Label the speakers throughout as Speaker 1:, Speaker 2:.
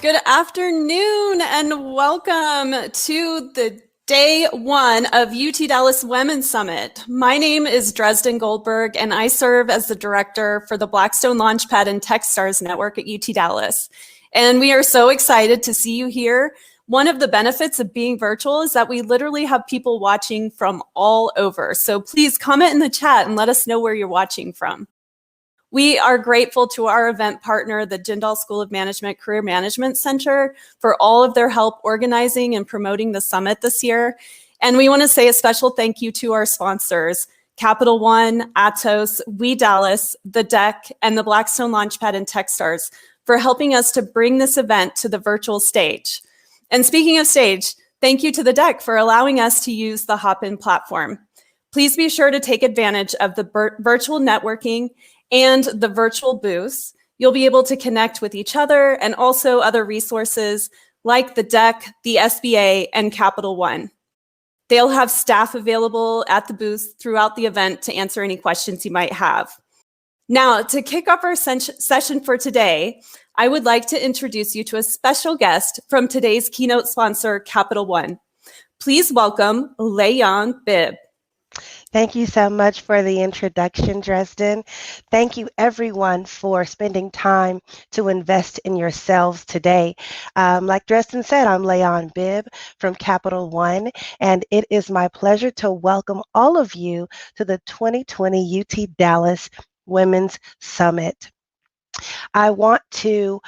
Speaker 1: Good afternoon and welcome to the day one of UT Dallas Women's Summit. My name is Dresden Goldberg and I serve as the director for the Blackstone Launchpad and Techstars Network at UT Dallas. And we are so excited to see you here. One of the benefits of being virtual is that we literally have people watching from all over. So please comment in the chat and let us know where you're watching from. We are grateful to our event partner, the Jindal School of Management Career Management Center, for all of their help organizing and promoting the summit this year. And we want to say a special thank you to our sponsors, Capital One, Atos, We Dallas, The Deck, and the Blackstone Launchpad and Techstars for helping us to bring this event to the virtual stage. And speaking of stage, thank you to The Deck for allowing us to use the Hopin platform. Please be sure to take advantage of the virtual networking and the virtual booths. You'll be able to connect with each other and also other resources like the Deck, the SBA, and Capital One. They'll have staff available at the booths throughout the event to answer any questions you might have. Now, to kick off our session for today, I would like to introduce you to a special guest from today's keynote sponsor, Capital One. Please welcome Leon Bibb.
Speaker 2: Thank you so much for the introduction, Dresden. Thank you, everyone, for spending time to invest in yourselves today. Like Dresden said, I'm Leon Bibb from Capital One, and it is my pleasure to welcome all of you to the 2020 UT Dallas Women's Summit. I want to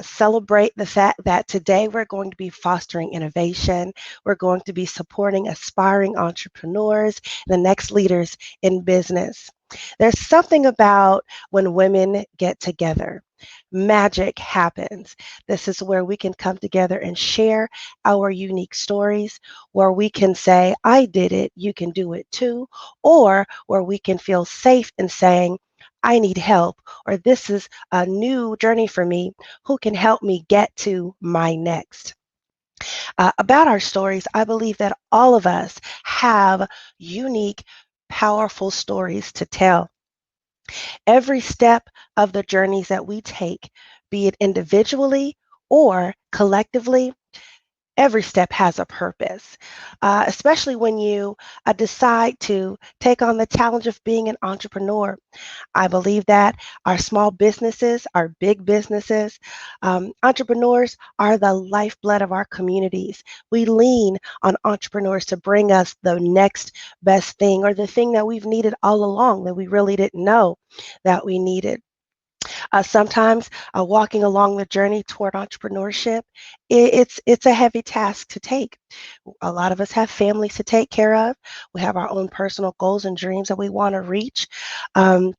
Speaker 2: celebrate the fact that today we're going to be fostering innovation. We're going to be supporting aspiring entrepreneurs, the next leaders in business. There's something about when women get together. Magic happens. This is where we can come together and share our unique stories, where we can say, I did it, you can do it too, or where we can feel safe in saying, I need help, or this is a new journey for me. Who can help me get to my next? About our stories, I believe that all of us have unique, powerful stories to tell. Every step of the journeys that we take, be it individually or collectively, every step has a purpose, especially when you decide to take on the challenge of being an entrepreneur. I believe that our small businesses, our big businesses, entrepreneurs are the lifeblood of our communities. We lean on entrepreneurs to bring us the next best thing or the thing that we've needed all along that we really didn't know that we needed. Sometimes walking along the journey toward entrepreneurship, it's a heavy task to take. A lot of us have families to take care of. We have our own personal goals and dreams that we want to reach. Um,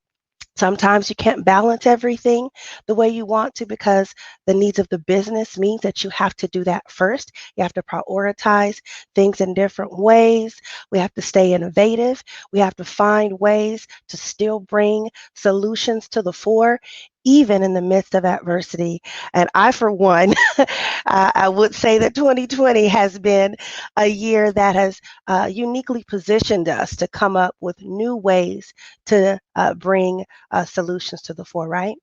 Speaker 2: Sometimes you can't balance everything the way you want to because the needs of the business means that you have to do that first. You have to prioritize things in different ways. We have to stay innovative. We have to find ways to still bring solutions to the fore, even in the midst of adversity. And I, for one, I would say that 2020 has been a year that has uniquely positioned us to come up with new ways to bring solutions to the fore, right?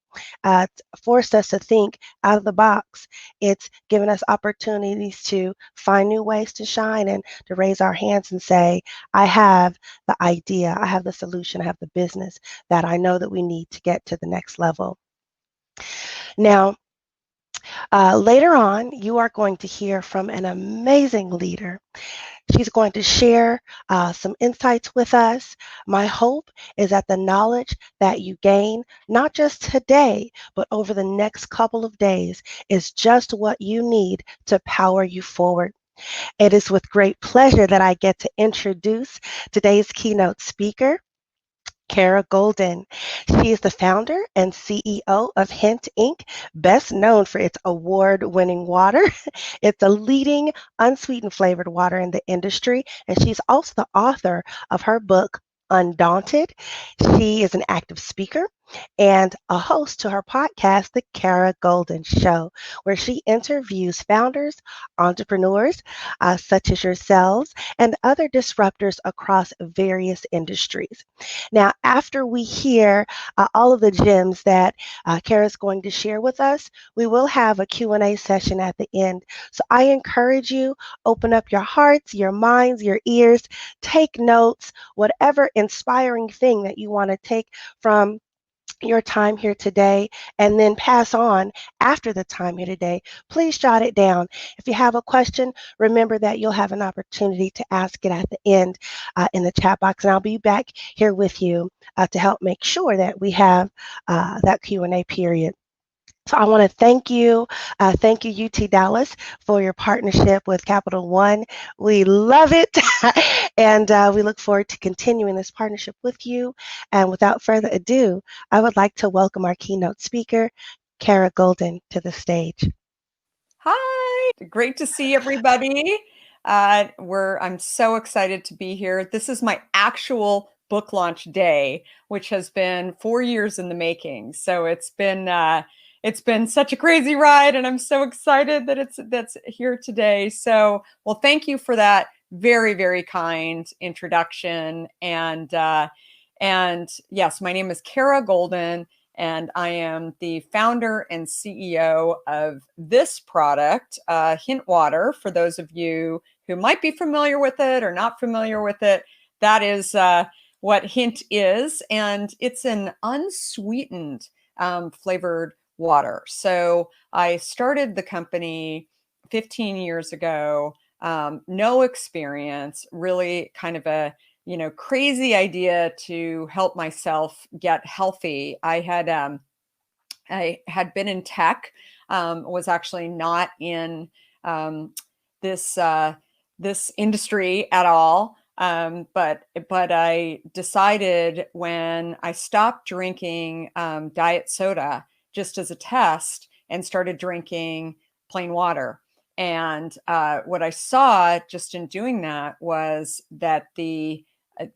Speaker 2: Forced us to think out of the box. It's given us opportunities to find new ways to shine and to raise our hands and say, I have the idea, I have the solution, I have the business that I know that we need to get to the next level. Now, later on, you are going to hear from an amazing leader. She's going to share some insights with us. My hope is that the knowledge that you gain, not just today, but over the next couple of days, is just what you need to power you forward. It is with great pleasure that I get to introduce today's keynote speaker. Kara Golden. She is the founder and CEO of Hint Inc., best known for its award-winning water. It's a leading unsweetened flavored water in the industry, and she's also the author of her book, Undaunted. She is an active speaker and a host to her podcast, The Kara Golden Show, where she interviews founders, entrepreneurs, such as yourselves, and other disruptors across various industries. Now, after we hear all of the gems that Kara's going to share with us, we will have a Q&A session at the end. So I encourage you, open up your hearts, your minds, your ears, take notes, whatever inspiring thing that you want to take from your time here today and then pass on after the time here today. Please jot it down. If you have a question, remember that you'll have an opportunity to ask it at the end in the chat box, and I'll be back here with you to help make sure that we have that Q&A period. So I want to thank you UT Dallas, for your partnership with Capital One. We love it, and we look forward to continuing this partnership with you. And without further ado, I would like to welcome our keynote speaker, Kara Golden, to the stage.
Speaker 3: Hi, great to see everybody. I'm so excited to be here. This is my actual book launch day, which has been 4 years in the making. So it's been such a crazy ride, and I'm so excited that that's here today. So, well, thank you for that very, very kind introduction. And yes, my name is Kara Golden, and I am the founder and CEO of this product, Hint Water. For those of you who might be familiar with it or not familiar with it, that is what Hint is, and it's an unsweetened flavored water. So I started the company 15 years ago, no experience, really kind of a crazy idea to help myself get healthy. I had I had been in tech, was actually not in this this industry at all. But I decided when I stopped drinking diet soda just as a test and started drinking plain water. And what I saw just in doing that was that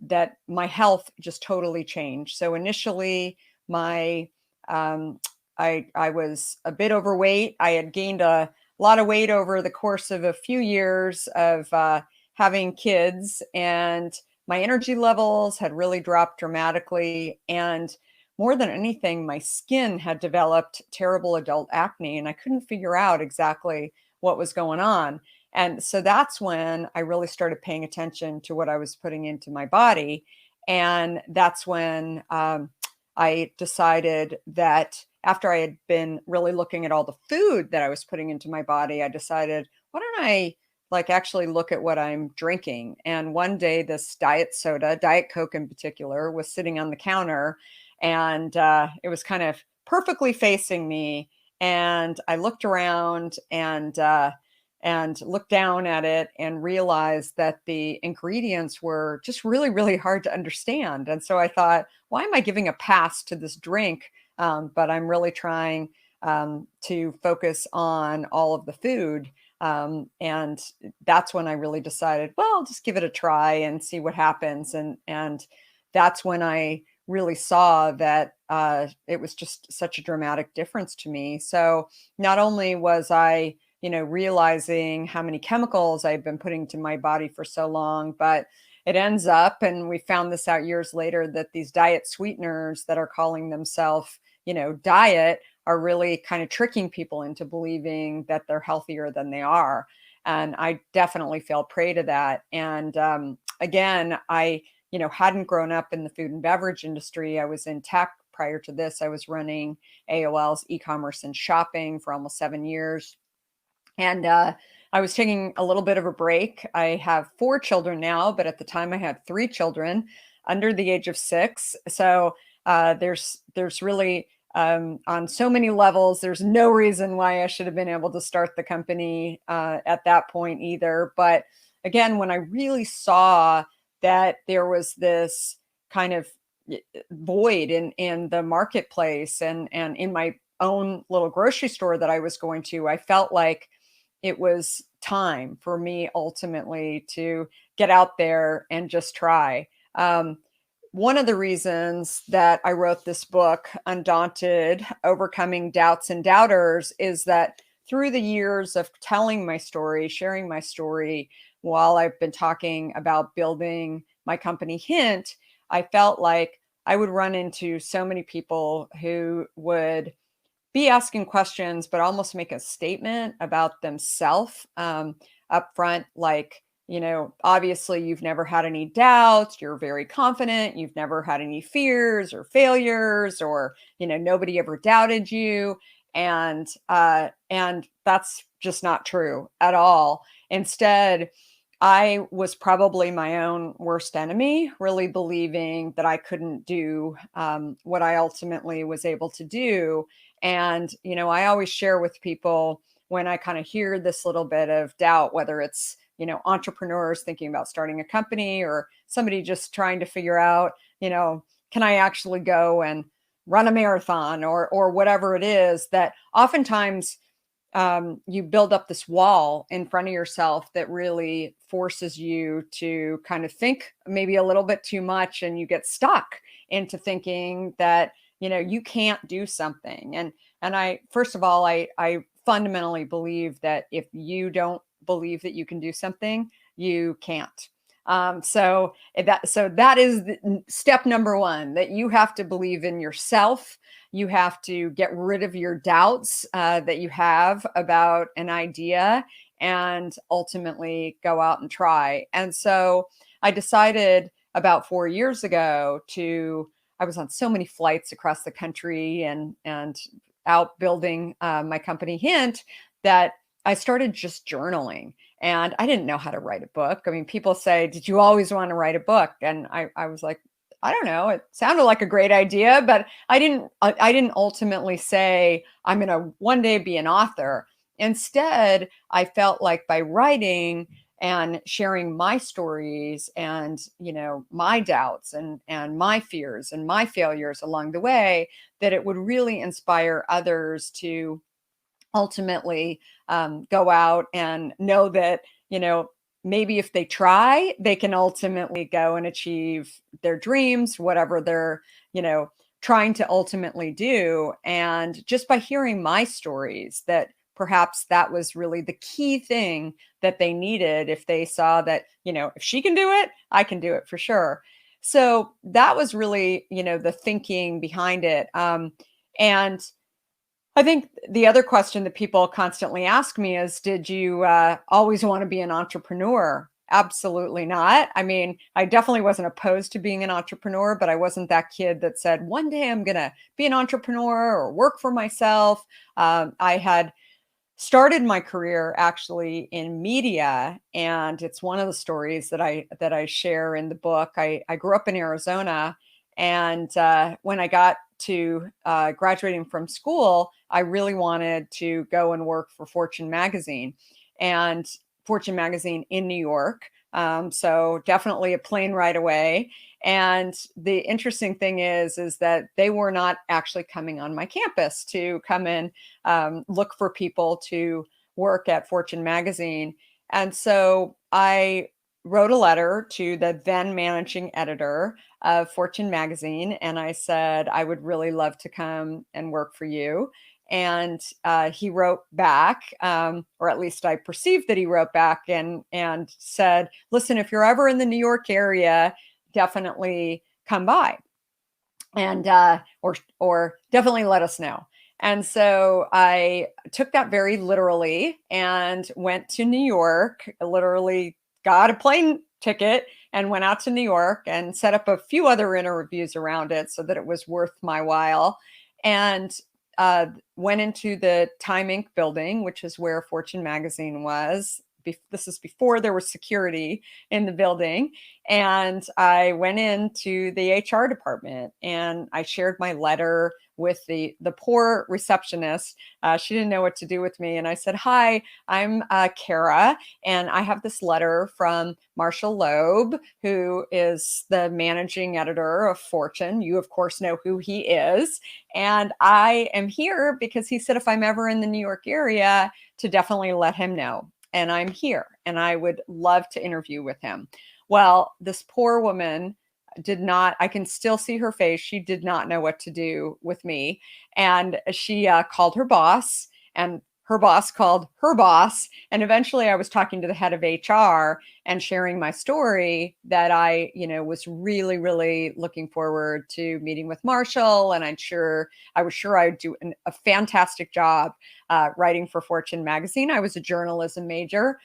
Speaker 3: that my health just totally changed. So initially, my I was a bit overweight. I had gained a lot of weight over the course of a few years of having kids, and my energy levels had really dropped dramatically. And more than anything, my skin had developed terrible adult acne, and I couldn't figure out exactly what was going on. And so that's when I really started paying attention to what I was putting into my body. And that's when I decided that after I had been really looking at all the food that I was putting into my body, I decided, why don't I actually look at what I'm drinking? And one day, this diet soda, Diet Coke in particular, was sitting on the counter, and it was kind of perfectly facing me. And I looked around and looked down at it and realized that the ingredients were just really, really hard to understand. And so I thought, why am I giving a pass to this drink? But I'm really trying to focus on all of the food. And that's when I really decided, well, I'll just give it a try and see what happens. And that's when I really saw that it was just such a dramatic difference to me. So not only was I, realizing how many chemicals I've been putting to my body for so long, but it ends up, and we found this out years later, that these diet sweeteners that are calling themselves, diet, are really kind of tricking people into believing that they're healthier than they are. And I definitely fell prey to that. And again, I, hadn't grown up in the food and beverage industry. I was in tech prior to this. I was running AOL's e-commerce and shopping for almost 7 years. And I was taking a little bit of a break. I have 4 children now, but at the time I had 3 children under the age of 6. So there's really on so many levels, there's no reason why I should have been able to start the company at that point either. But again, when I really saw that there was this kind of void in the marketplace and in my own little grocery store that I was going to, I felt like it was time for me ultimately to get out there and just try. One of the reasons that I wrote this book, Undaunted: Overcoming Doubts and Doubters, is that through the years of telling my story, sharing my story, while I've been talking about building my company Hint, I felt like I would run into so many people who would be asking questions, but almost make a statement about themselves up front, like, obviously you've never had any doubts, you're very confident, you've never had any fears or failures, or, nobody ever doubted you. And that's just not true at all. Instead, I was probably my own worst enemy, really believing that I couldn't do what I ultimately was able to do. And, I always share with people when I kind of hear this little bit of doubt, whether it's, entrepreneurs thinking about starting a company, or somebody just trying to figure out, can I actually go and run a marathon, or whatever it is, that oftentimes you build up this wall in front of yourself that really forces you to kind of think maybe a little bit too much, and you get stuck into thinking that, you can't do something. And I, first of all, I fundamentally believe that if you don't believe that you can do something, you can't. So that is step number 1, that you have to believe in yourself. You have to get rid of your doubts that you have about an idea, and ultimately go out and try. And so I decided about 4 years ago I was on so many flights across the country and out building my company Hint, that I started just journaling. And I didn't know how to write a book. I mean, people say, did you always want to write a book? And I was like, I don't know, it sounded like a great idea, but I didn't ultimately say I'm going to one day be an author. Instead, I felt like by writing and sharing my stories and, my doubts and my fears and my failures along the way, that it would really inspire others to ultimately go out and know that, maybe if they try, they can ultimately go and achieve their dreams, whatever they're, trying to ultimately do. And just by hearing my stories, that perhaps that was really the key thing that they needed. If they saw that, if she can do it, I can do it for sure. So that was really, the thinking behind it. And I think the other question that people constantly ask me is, did you always want to be an entrepreneur? Absolutely not. I mean, I definitely wasn't opposed to being an entrepreneur, but I wasn't that kid that said, one day I'm going to be an entrepreneur or work for myself. I had started my career actually in media, and it's one of the stories that I share in the book. I grew up in Arizona, and when I got to graduating from school, I really wanted to go and work for Fortune magazine, and Fortune magazine in New York. So definitely a plane ride away. And the interesting thing is that they were not actually coming on my campus to come and look for people to work at Fortune magazine. And so I wrote a letter to the then managing editor of Fortune magazine, and I said, I would really love to come and work for you. And he wrote back, or at least I perceived that he wrote back and said, listen, if you're ever in the New York area, definitely come by, and or definitely let us know. And so I took that very literally and went to New York, literally got a plane ticket and went out to New York and set up a few other interviews around it so that it was worth my while. And went into the Time Inc. building, which is where Fortune magazine was. This is before there was security in the building. And I went into the HR department and I shared my letter with the poor receptionist. She didn't know what to do with me. And I said, hi, I'm Kara, and I have this letter from Marshall Loeb, who is the managing editor of Fortune. You, of course, know who he is. And I am here because he said if I'm ever in the New York area, to definitely let him know. And I'm here and I would love to interview with him. Well, this poor woman did not, I can still see her face. She did not know what to do with me. And she called her boss, and her boss called her boss. And eventually I was talking to the head of HR and sharing my story that I, was really, really looking forward to meeting with Marshall. And I was sure I'd do a fantastic job writing for Fortune magazine. I was a journalism major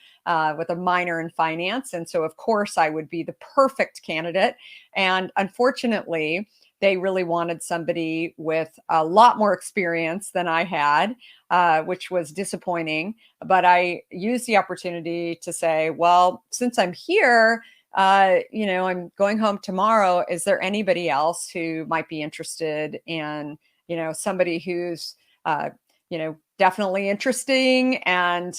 Speaker 3: with a minor in finance. And so, of course, I would be the perfect candidate. And unfortunately, they really wanted somebody with a lot more experience than I had, which was disappointing. But I used the opportunity to say, well, since I'm here, I'm going home tomorrow. Is there anybody else who might be interested in, somebody who's, definitely interesting and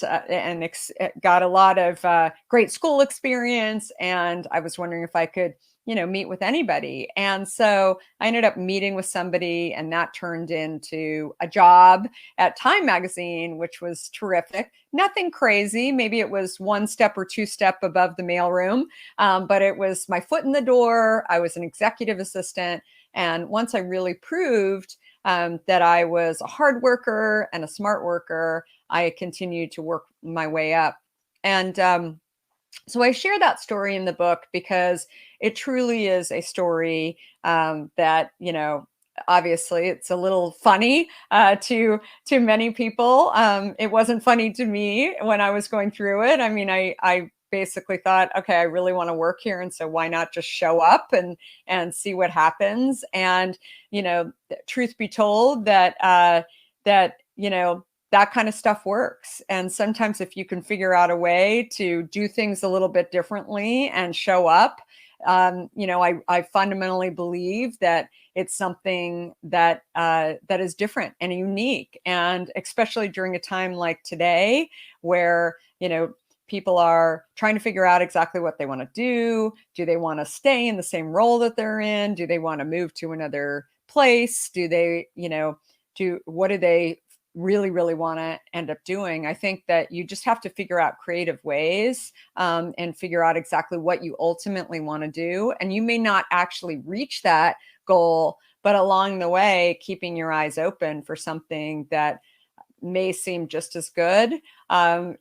Speaker 3: got a lot of great school experience. And I was wondering if I could meet with anybody. And so I ended up meeting with somebody, and that turned into a job at Time magazine, which was terrific. Nothing crazy. Maybe it was one step or two step above the mailroom, but it was my foot in the door. I was an executive assistant. And once I really proved that I was a hard worker and a smart worker, I continued to work my way up. And so I share that story in the book because it truly is a story that, obviously it's a little funny to many people. It wasn't funny to me when I was going through it. I mean, I basically thought, okay, I really want to work here, and so why not just show up and see what happens? And truth be told, that that kind of stuff works. And sometimes if you can figure out a way to do things a little bit differently and show up, I fundamentally believe that it's something that that is different and unique, and especially during a time like today, where people are trying to figure out exactly what they want to do. Do they want to stay in the same role that they're in? Do they want to move to another place? Do they, what do they really, really want to end up doing? I think that you just have to figure out creative ways and figure out exactly what you ultimately want to do. And you may not actually reach that goal, but along the way, keeping your eyes open for something that may seem just as good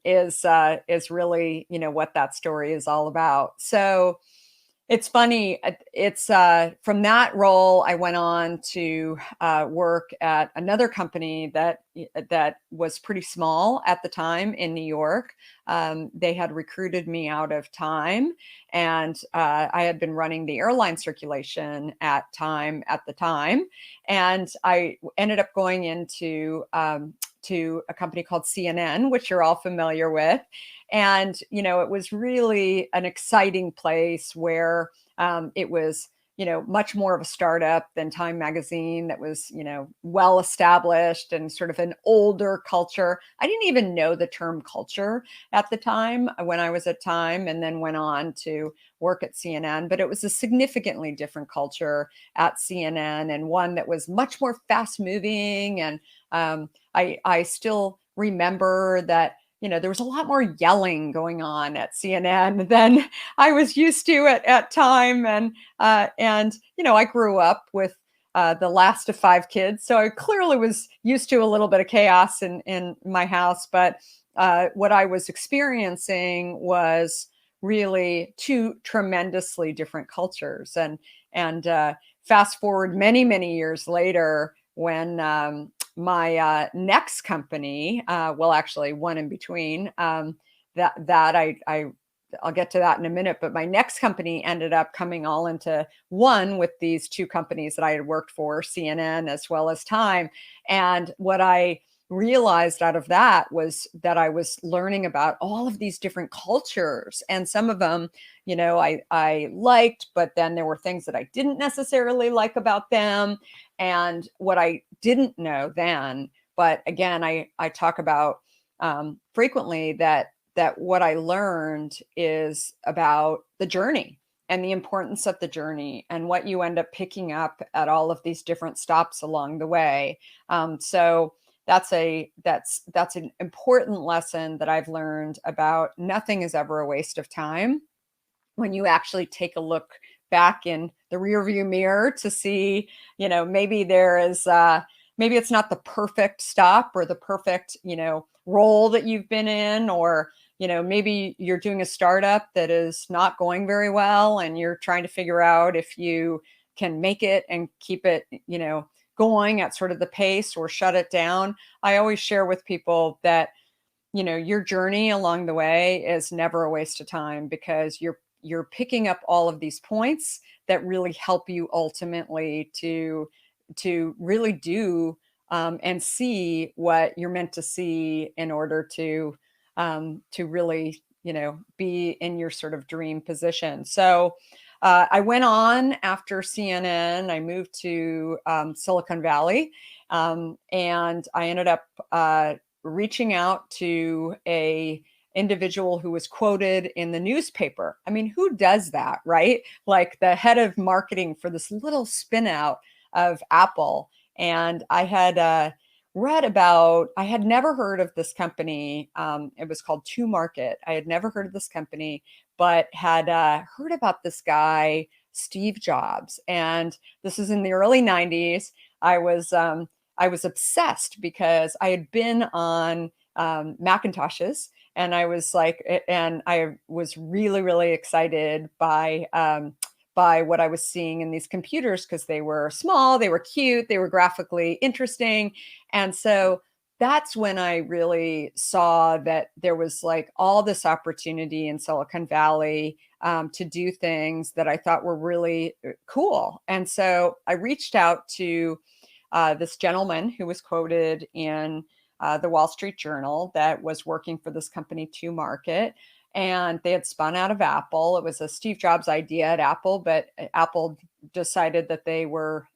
Speaker 3: is really, what that story is all about. So it's funny. It's from that role, I went on to work at another company that was pretty small at the time in New York. They had recruited me out of Time, and I had been running the airline circulation at the time, and I ended up going into to a company called CNN, which you're all familiar with. And, it was really an exciting place where it was, much more of a startup than Time Magazine that was, well established and sort of an older culture. I didn't even know the term culture at the time when I was at Time, and then went on to work at CNN. But it was a significantly different culture at CNN, and one that was much more fast moving. And I still remember that there was a lot more yelling going on at CNN than I was used to at Time. And I grew up with the last of 5 kids, so I clearly was used to a little bit of chaos in my house. But what I was experiencing was really 2 tremendously different cultures. And fast forward many, many years later, when my next company, well, actually one in between, I'll get to that in a minute, but my next company ended up coming all into one with these 2 companies that I had worked for, CNN as well as Time. And what I realized out of that was that I was learning about all of these different cultures, and some of them, I liked, but then there were things that I didn't necessarily like about them. And what I didn't know then, but again, I talk about frequently, that what I learned is about the journey and the importance of the journey and what you end up picking up at all of these different stops along the way. So that's an important lesson that I've learned about. Nothing is ever a waste of time when you actually take a look back in the rearview mirror to see, maybe there is, maybe it's not the perfect stop or the perfect, role that you've been in, or, maybe you're doing a startup that is not going very well, and you're trying to figure out if you can make it and keep it, going at sort of the pace, or shut it down. I always share with people that, your journey along the way is never a waste of time, because you're picking up all of these points that really help you ultimately to really do and see what you're meant to see in order to really, be in your sort of dream position. So I went on after CNN. I moved to Silicon Valley, and I ended up reaching out to a individual who was quoted in the newspaper. I mean, who does that, right? Like the head of marketing for this little spin out of Apple. And I had I had never heard of this company. It was called 2Market. I had never heard of this company, but had heard about this guy, Steve Jobs. And this is in the early 90s. I was obsessed because I had been on Macintoshes, and I was really, really excited by what I was seeing in these computers, because they were small, they were cute, they were graphically interesting. And so that's when I really saw that there was like all this opportunity in Silicon Valley to do things that I thought were really cool. And so I reached out to this gentleman who was quoted in the Wall Street Journal, that was working for this company, 2Market. and they had spun out of Apple. It was a Steve Jobs idea at Apple, but Apple decided that they were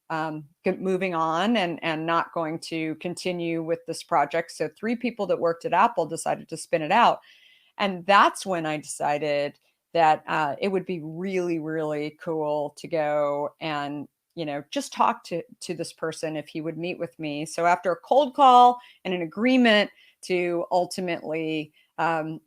Speaker 3: moving on and not going to continue with this project. So 3 people that worked at Apple decided to spin it out. And that's when I decided that it would be really, really cool to go and, just talk to this person if he would meet with me. So after a cold call and an agreement to ultimately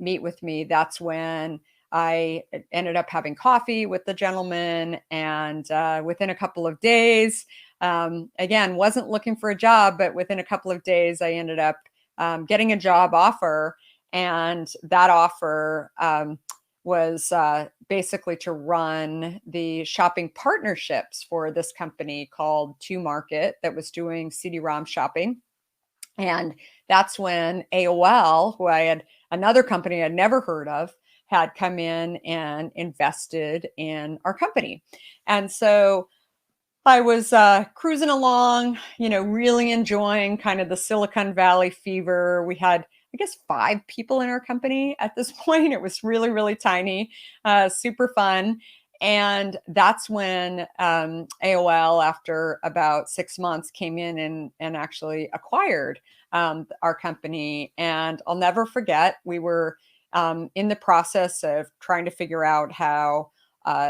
Speaker 3: meet with me, that's when I ended up having coffee with the gentleman. And within a couple of days, again, wasn't looking for a job, but within a couple of days, I ended up getting a job offer. And that offer was basically to run the shopping partnerships for this company called 2Market that was doing CD-ROM shopping. And that's when AOL, who I had another company I'd never heard of, had come in and invested in our company. And so I was cruising along, really enjoying kind of the Silicon Valley fever. We had, I guess, 5 people in our company at this point. It was really, really tiny, super fun. And that's when AOL, after about 6 months, came in and actually acquired our company. And I'll never forget, we were in the process of trying to figure out how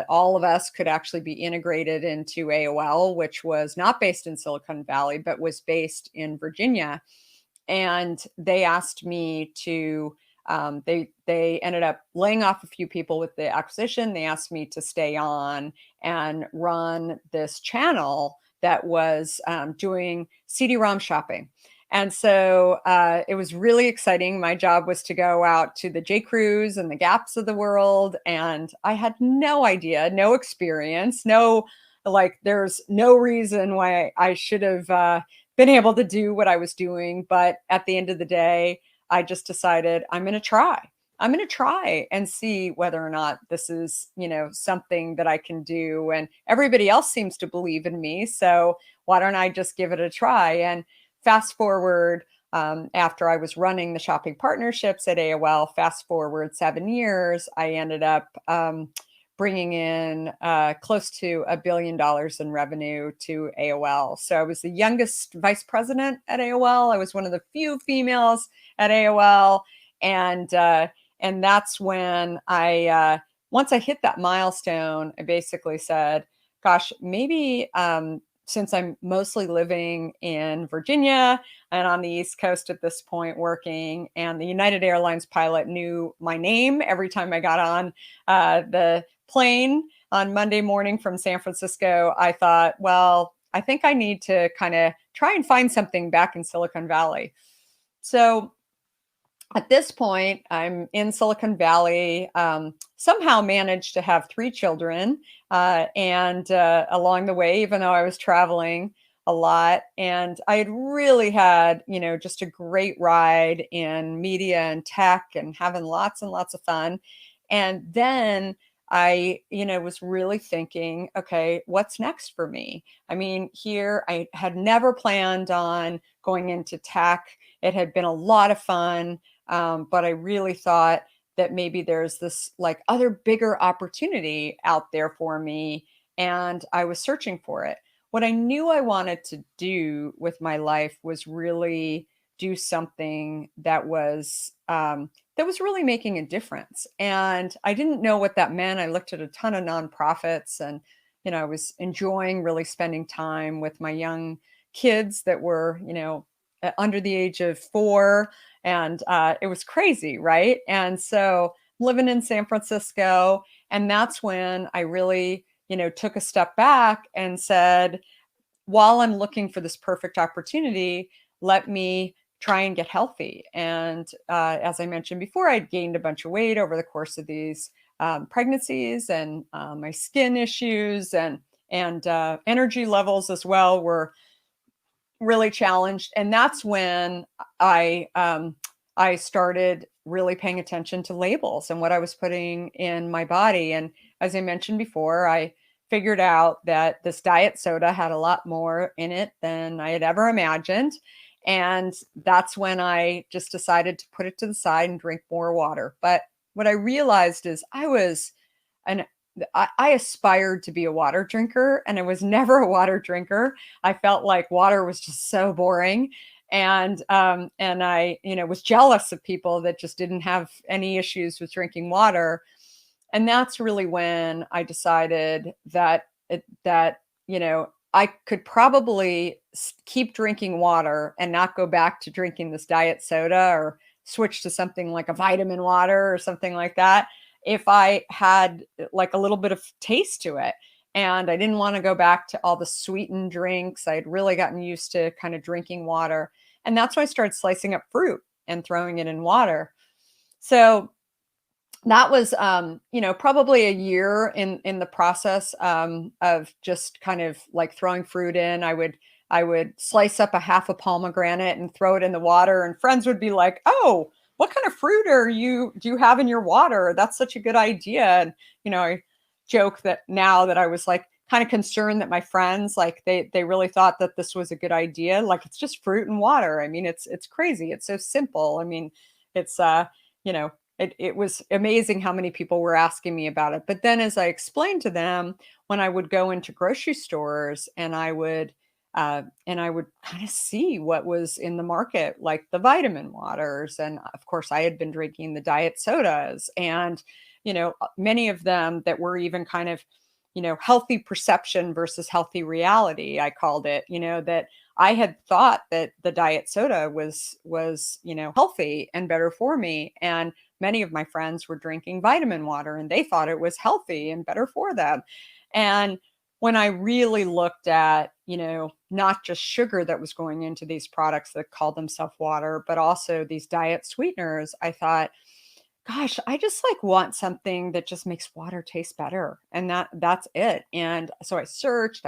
Speaker 3: all of us could actually be integrated into AOL, which was not based in Silicon Valley, but was based in Virginia. And they asked me to, they ended up laying off a few people with the acquisition. They asked me to stay on and run this channel that was doing CD-ROM shopping. And so it was really exciting. My job was to go out to the J. Crews and the Gaps of the world. And I had no idea, no experience, there's no reason why I should have been able to do what I was doing. But at the end of the day, I just decided I'm going to try. I'm going to try and see whether or not this is, something that I can do. And everybody else seems to believe in me. So why don't I just give it a try? And fast forward, after I was running the shopping partnerships at AOL, fast forward 7 years, I ended up bringing in close to $1 billion in revenue to AOL. So I was the youngest vice president at AOL. I was one of the few females at AOL. And that's when once I hit that milestone, I basically said, gosh, maybe since I'm mostly living in Virginia and on the East Coast at this point working, and the United Airlines pilot knew my name every time I got on the plane on Monday morning from San Francisco, I thought, well, I think I need to kind of try and find something back in Silicon Valley. So at this point, I'm in Silicon Valley, somehow managed to have 3 children. And along the way, even though I was traveling a lot, and I had really had, just a great ride in media and tech and having lots and lots of fun. And then I, was really thinking, okay, what's next for me? I mean, here I had never planned on going into tech. It had been a lot of fun. But I really thought that maybe there's this other bigger opportunity out there for me. And I was searching for it. What I knew I wanted to do with my life was really do something that was really making a difference. And I didn't know what that meant. I looked at a ton of nonprofits, and I was enjoying really spending time with my young kids that were under the age of 4. And it was crazy, right? And so living in San Francisco, and that's when I really, took a step back and said, while I'm looking for this perfect opportunity, let me try and get healthy. And as I mentioned before, I'd gained a bunch of weight over the course of these pregnancies, and my skin issues and energy levels as well were really challenged. And that's when I started really paying attention to labels and what I was putting in my body. And as I mentioned before, I figured out that this diet soda had a lot more in it than I had ever imagined. And that's when I just decided to put it to the side and drink more water. But what I realized is I aspired to be a water drinker, and I was never a water drinker. I felt like water was just so boring. And I, was jealous of people that just didn't have any issues with drinking water. And that's really when I decided that I could probably keep drinking water and not go back to drinking this diet soda or switch to something like a vitamin water or something like that if I had like a little bit of taste to it. And I didn't want to go back to all the sweetened drinks. I had really gotten used to kind of drinking water. And that's when I started slicing up fruit and throwing it in water. So that was, probably a year in the process of just kind of like throwing fruit in. I would slice up a half a pomegranate and throw it in the water, and friends would be like, "Oh, what kind of fruit do you have in your water? That's such a good idea." And I joke that now that I was like kind of concerned that my friends, like they really thought that this was a good idea. Like, it's just fruit and water. I mean, it's crazy. It's so simple. I mean, it's it was amazing how many people were asking me about it. But then as I explained to them, when I would go into grocery stores and I would kind of see what was in the market, like the vitamin waters. And of course, I had been drinking the diet sodas, and, many of them that were even kind of, healthy perception versus healthy reality, I called it, that I had thought that the diet soda was, healthy and better for me. And many of my friends were drinking vitamin water and they thought it was healthy and better for them. And when I really looked at, not just sugar that was going into these products that called themselves water, but also these diet sweeteners, I thought, gosh, I just like want something that just makes water taste better. And that's it. And so I searched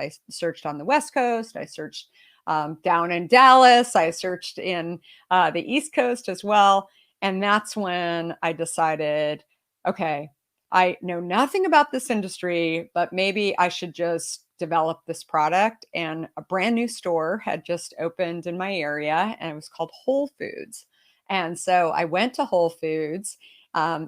Speaker 3: on the West Coast. I searched down in Dallas. I searched in the East Coast as well. And that's when I decided, okay, I know nothing about this industry, but maybe I should just develop this product. And a brand new store had just opened in my area, and it was called Whole Foods. And so I went to Whole Foods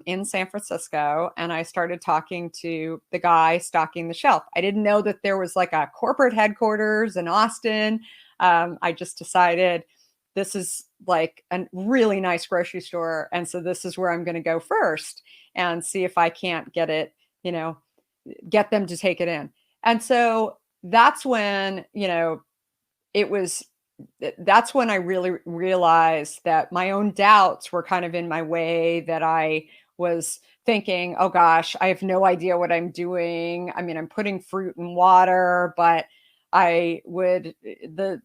Speaker 3: in San Francisco, and I started talking to the guy stocking the shelf. I didn't know that there was like a corporate headquarters in Austin. I just decided this is like a really nice grocery store. And so this is where I'm going to go first and see if I can't get it, get them to take it in. And so that's when, that's when I really realized that my own doubts were kind of in my way, that I was thinking, oh gosh, I have no idea what I'm doing. I mean, I'm putting fruit in water, but the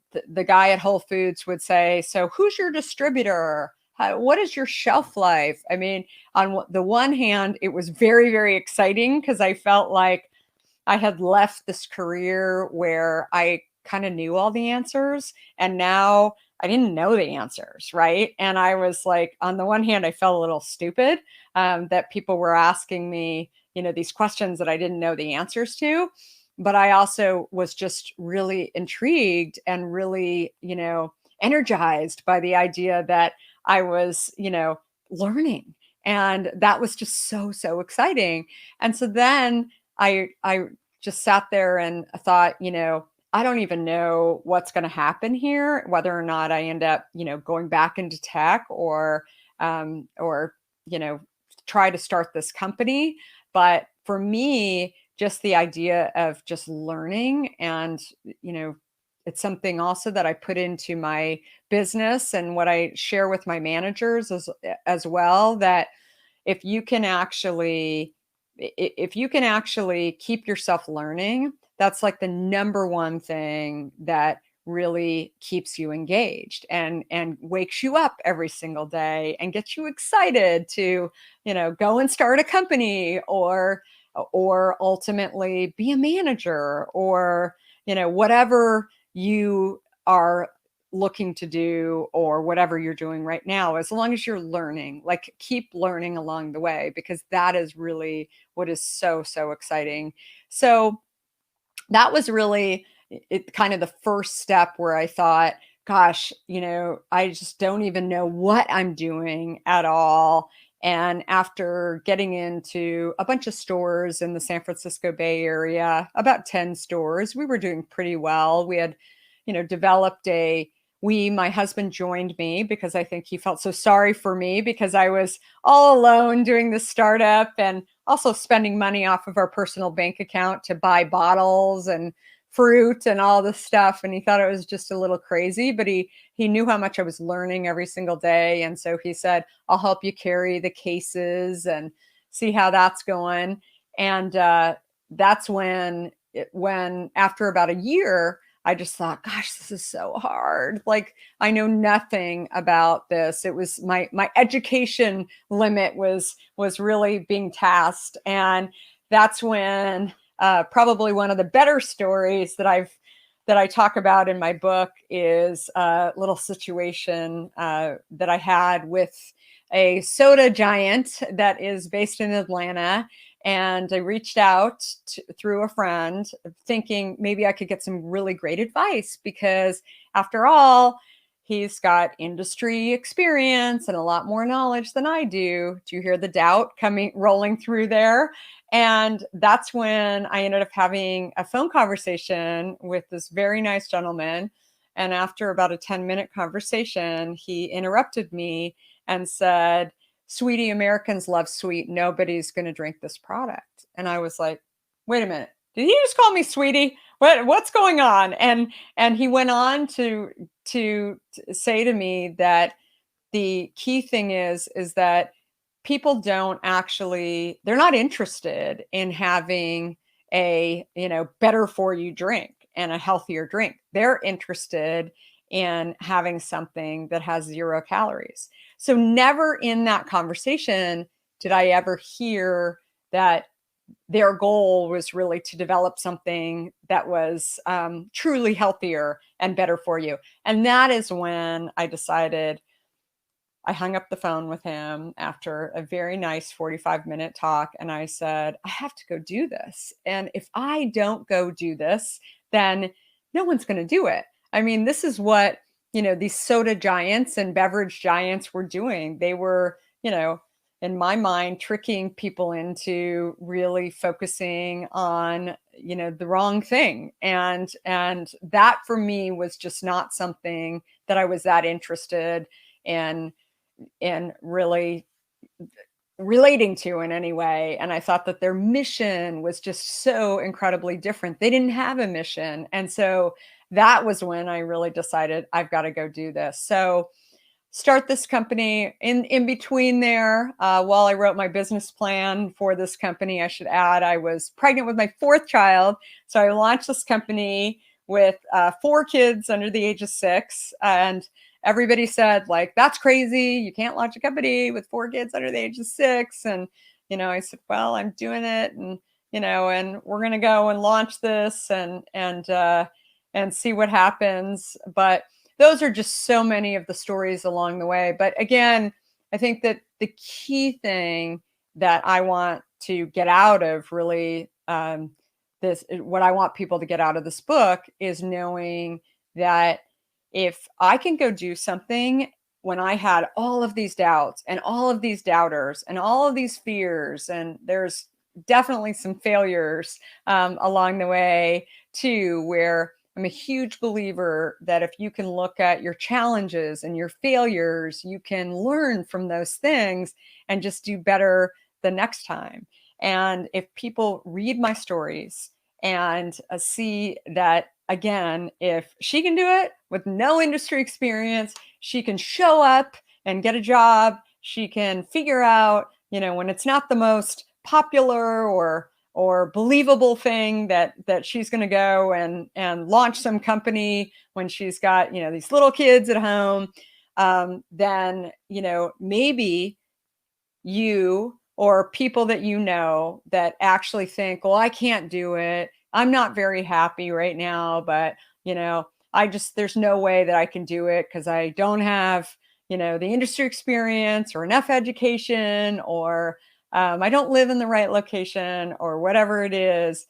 Speaker 3: guy at Whole Foods would say, so who's your distributor? What is your shelf life? I mean, on the one hand, it was very, very exciting because I felt like I had left this career where I kind of knew all the answers, and now I didn't know the answers, right? And I was like, on the one hand, I felt a little stupid that people were asking me, these questions that I didn't know the answers to. But I also was just really intrigued and really, energized by the idea that I was, learning. And that was just so, so exciting. And so then I just sat there and thought, I don't even know what's going to happen here, whether or not I end up, going back into tech or try to start this company. But for me, just the idea of just learning, and, it's something also that I put into my business and what I share with my managers as well, that if you can actually keep yourself learning, that's like the number one thing that really keeps you engaged and wakes you up every single day and gets you excited to, go and start a company or ultimately be a manager or, whatever you are looking to do or whatever you're doing right now. As long as you're learning, like keep learning along the way, because that is really what is so, so exciting. So that was really kind of the first step where I thought, gosh, I just don't even know what I'm doing at all. And after getting into a bunch of stores in the San Francisco Bay Area, about 10 stores, we were doing pretty well. We had, developed my husband joined me because I think he felt so sorry for me because I was all alone doing this startup and also spending money off of our personal bank account to buy bottles and fruit and all this stuff. And he thought it was just a little crazy, but he knew how much I was learning every single day. And so he said, I'll help you carry the cases and see how that's going. And that's when after about a year, I just thought, gosh, this is so hard. Like, I know nothing about this. It was my education limit was really being tasked. And that's when probably one of the better stories that I talk about in my book is a little situation that I had with a soda giant that is based in Atlanta. And I reached out through a friend thinking maybe I could get some really great advice because after all, he's got industry experience and a lot more knowledge than I do. Do you hear the doubt rolling through there? And that's when I ended up having a phone conversation with this very nice gentleman. And after about a 10-minute conversation, he interrupted me and said, "Sweetie, Americans love sweet. Nobody's going to drink this product." And I was like, wait a minute. Did he just call me sweetie? What's going on? And he went on to say to me that the key thing is that people they're not interested in having a, better for you drink and a healthier drink. They're interested in having something that has 0 calories. So never in that conversation did I ever hear that their goal was really to develop something that was truly healthier and better for you. And that is when I decided. I hung up the phone with him after a very nice 45-minute talk. And I said, I have to go do this. And if I don't go do this, then no one's going to do it. I mean, this is what, these soda giants and beverage giants were doing. They were, in my mind, tricking people into really focusing on, the wrong thing. And that for me was just not something that I was that interested in really relating to in any way. And I thought that their mission was just so incredibly different. They didn't have a mission. And so that was when I really decided I've got to go do this. So start this company. In between there, while I wrote my business plan for this company, I should add, I was pregnant with my 4th child. So I launched this company with 4 kids under the age of 6. And everybody said, like, that's crazy. You can't launch a company with 4 kids under the age of 6. And, I said, well, I'm doing it. And, and we're going to go and launch this and see what happens. But those are just so many of the stories along the way. But again, I think that the key thing that I want to get out of really what I want people to get out of this book is knowing that if I can go do something when I had all of these doubts and all of these doubters and all of these fears, and there's definitely some failures along the way too, where I'm a huge believer that if you can look at your challenges and your failures, you can learn from those things and just do better the next time. And if people read my stories and see that, again, if she can do it with no industry experience, she can show up and get a job. She can figure out, when it's not the most popular or believable thing that she's going to go and launch some company when she's got, these little kids at home, then, maybe you or people that that actually think, well, I can't do it. I'm not very happy right now, but, there's no way that I can do it because I don't have, the industry experience or enough education, or I don't live in the right location, or whatever it is.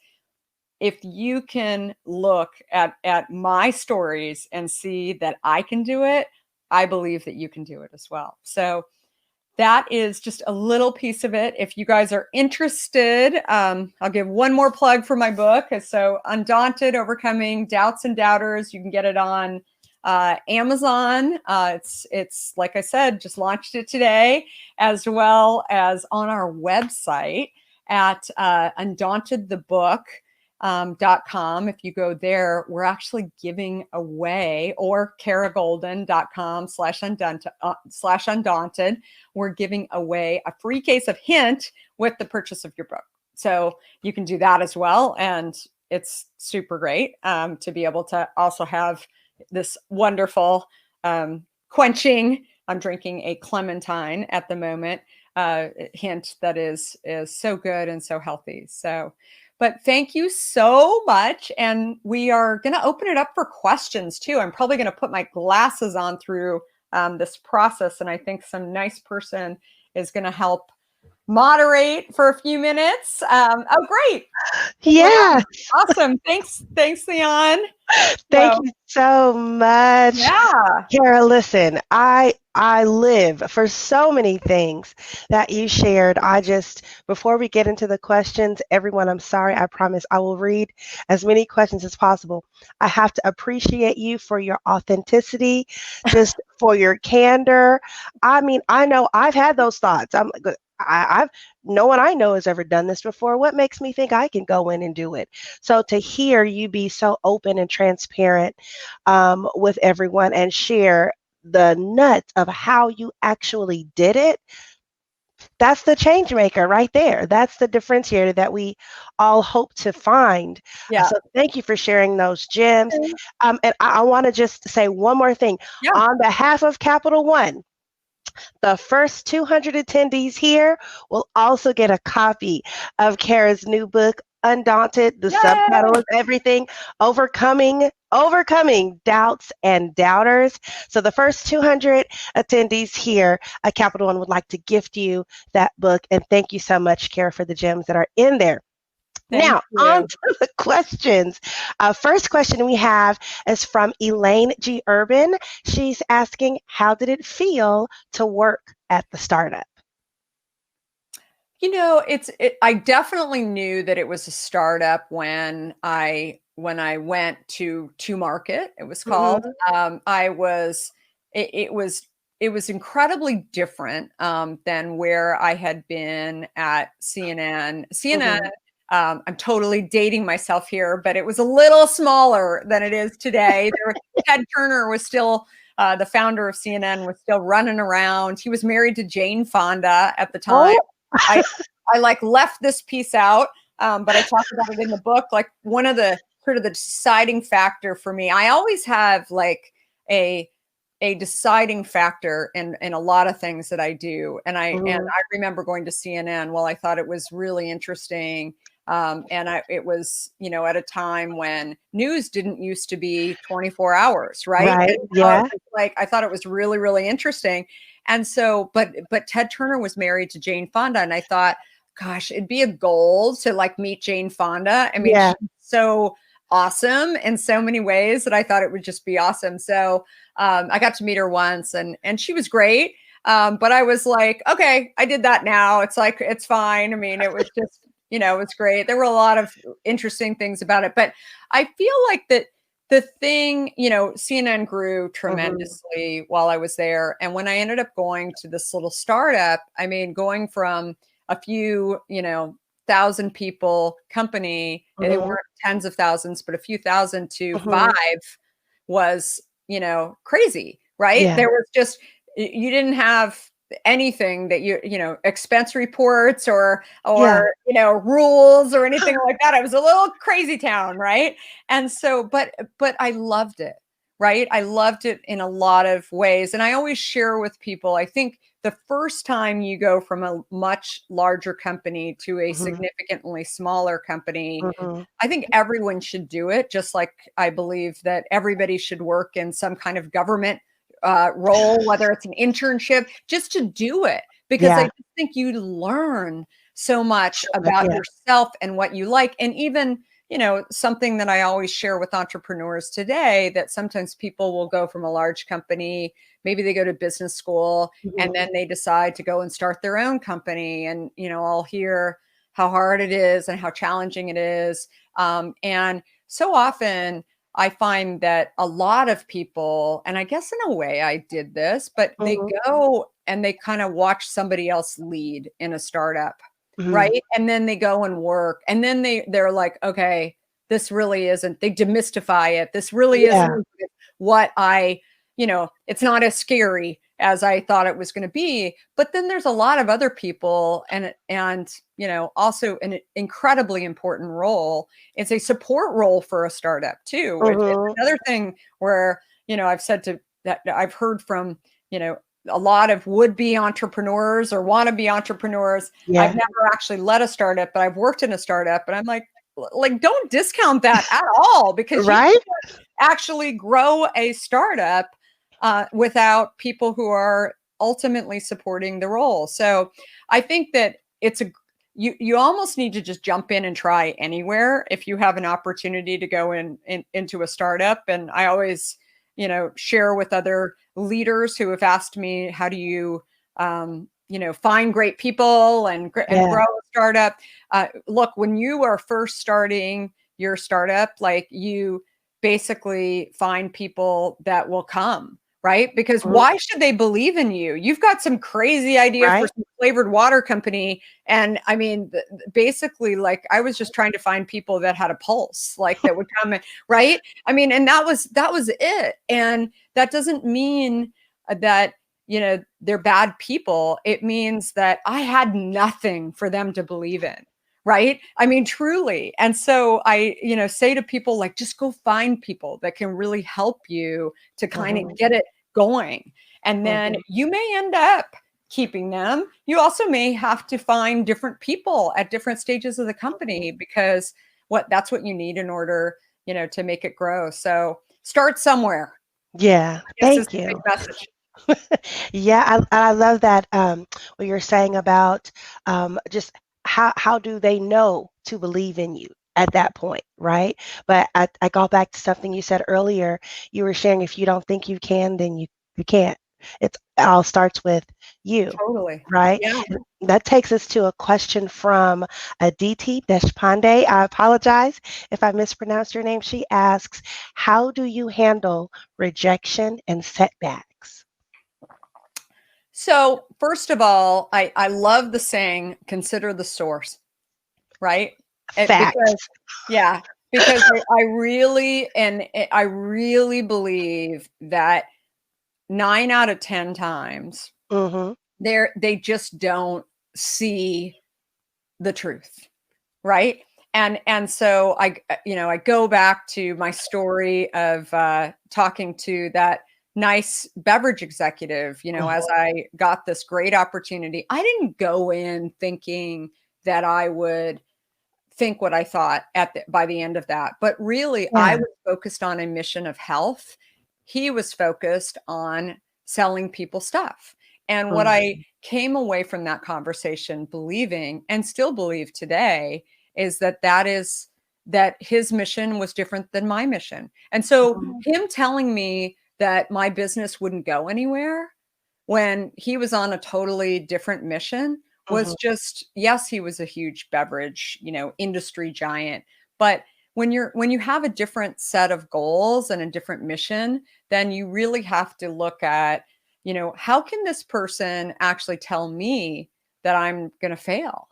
Speaker 3: If you can look at my stories and see that I can do it, I believe that you can do it as well. So that is just a little piece of it. If you guys are interested, I'll give one more plug for my book. So Undaunted, Overcoming Doubts and Doubters. You can get it on Amazon. It's like I said, just launched it today, as well as on our website at undauntedthebook.com. If you go there, we're actually giving away, or karagolden.com/undaunted. We're giving away a free case of Hint with the purchase of your book. So you can do that as well. And it's super great to be able to also have this wonderful quenching. I'm drinking a clementine at the moment. Hint that is so good and so healthy. So, but thank you so much. And we are going to open it up for questions too. I'm probably going to put my glasses on through this process. And I think some nice person is going to help moderate for a few minutes. Oh, great.
Speaker 2: Yeah.
Speaker 3: Awesome. Thanks, Leon.
Speaker 2: Thank you so much.
Speaker 3: Yeah.
Speaker 2: Kara, listen, I live for so many things that you shared. Before we get into the questions, everyone, I'm sorry, I promise I will read as many questions as possible. I have to appreciate you for your authenticity, just for your candor. I mean, I know I've had those thoughts. No one I know has ever done this before. What makes me think I can go in and do it? So to hear you be so open and transparent with everyone and share the nuts of how you actually did it, that's the change maker right there. That's the differentiator that we all hope to find.
Speaker 3: Yeah.
Speaker 2: So thank you for sharing those gems. And I want to just say one more thing.
Speaker 3: Yeah.
Speaker 2: On behalf of Capital One, the first 200 attendees here will also get a copy of Kara's new book, Undaunted. The subtitle is everything, Overcoming Doubts and Doubters. So the first 200 attendees here at Capital One would like to gift you that book. And thank you so much, Kara, for the gems that are in there. Now, on to the questions. First question we have is from Elaine G. Urban. She's asking, how did it feel to work at the startup?
Speaker 3: You know, I definitely knew that it was a startup when I went to market. It was called. It was incredibly different than where I had been at CNN. CNN. I'm totally dating myself here, but it was a little smaller than it is today. Ted Turner was still the founder of CNN, was still running around. He was married to Jane Fonda at the time. I like left this piece out, but I talk about it in the book. Like one of the sort of the deciding factor for me, I always have like a deciding factor in a lot of things that I do. And I remember going to CNN. Well, I thought it was really interesting. It was, at a time when news didn't used to be 24 hours, right?
Speaker 2: Right. Yeah.
Speaker 3: I thought it was really, really interesting. And so, but Ted Turner was married to Jane Fonda. And I thought, gosh, it'd be a goal to like meet Jane Fonda. I mean, she's so awesome in so many ways that I thought it would just be awesome. So I got to meet her once and she was great. But I was like, okay, I did that now. It's like, it's fine. I mean, it was just, it was great. There were a lot of interesting things about it, but I feel like that the thing, CNN grew tremendously while I was there. And when I ended up going to this little startup, I mean, going from a few, 1,000 people company, they weren't tens of thousands, but a few thousand to 5 was, crazy, right?
Speaker 2: Yeah.
Speaker 3: There was just, you didn't have anything that expense reports or rules or anything like that. It was a little crazy town, right? And so, but I loved it, right? I loved it in a lot of ways. And I always share with people, I think the first time you go from a much larger company to a significantly smaller company, I think everyone should do it. Just like I believe that everybody should work in some kind of government role, whether it's an internship, just to do it, because I think you learn so much about yourself and what you like. And even, something that I always share with entrepreneurs today, that sometimes people will go from a large company, maybe they go to business school, and then they decide to go and start their own company. And, I'll hear how hard it is and how challenging it is. And so often I find that a lot of people, and I guess in a way I did this, but they go and they kind of watch somebody else lead in a startup. Right. And then they go and work, and then they're like, okay, this really isn't, they demystify it. This really isn't what it's not as scary as I thought it was going to be. But then there's a lot of other people, and also an incredibly important role. It's a support role for a startup too. It's another thing where, I've said that I've heard from, a lot of would-be entrepreneurs or wannabe entrepreneurs. I've never actually led a startup, but I've worked in a startup, and I'm like, don't discount that at all, because you can't actually grow a startup without people who are ultimately supporting the role. So I think that you almost need to just jump in and try anywhere if you have an opportunity to go into a startup. And I always, share with other leaders who have asked me, how do you, find great people and grow a startup? Look, when you are first starting your startup, like, you basically find people that will come, right? Because why should they believe in you? You've got some crazy idea for some flavored water company. And I mean, basically, like, I was just trying to find people that had a pulse, like, that would come in, right? I mean, and that was it. And that doesn't mean that, they're bad people. It means that I had nothing for them to believe in. Right. I mean, truly. And so I, say to people, like, just go find people that can really help you to kind of get it going. And then you may end up keeping them. You also may have to find different people at different stages of the company, because that's what you need in order, to make it grow. So start somewhere.
Speaker 2: Yeah. Thank you.
Speaker 3: Big message.
Speaker 2: Yeah, I love that, what you're saying about just how do they know to believe in you at that point, right? But I go back to something you said earlier. You were sharing, if you don't think you can, then you can't. It all starts with you.
Speaker 3: Totally.
Speaker 2: Right?
Speaker 3: Yeah.
Speaker 2: That takes us to a question from Aditi Deshpande. I apologize if I mispronounced your name. She asks, how do you handle rejection and setbacks?
Speaker 3: So first of all, I love the saying, consider the source, right?
Speaker 2: Fact.
Speaker 3: Because I really believe that 9 out of 10 times they just don't see the truth, right? And so I go back to my story of talking to that nice beverage executive, as I got this great opportunity. I didn't go in thinking that I would think what I thought by the end of that, but really I was focused on a mission of health. He was focused on selling people stuff. And what I came away from that conversation believing, and still believe today, is that his mission was different than my mission. And so him telling me that my business wouldn't go anywhere when he was on a totally different mission was just, yes, he was a huge beverage, industry giant. But when you have a different set of goals and a different mission, then you really have to look at, how can this person actually tell me that I'm going to fail?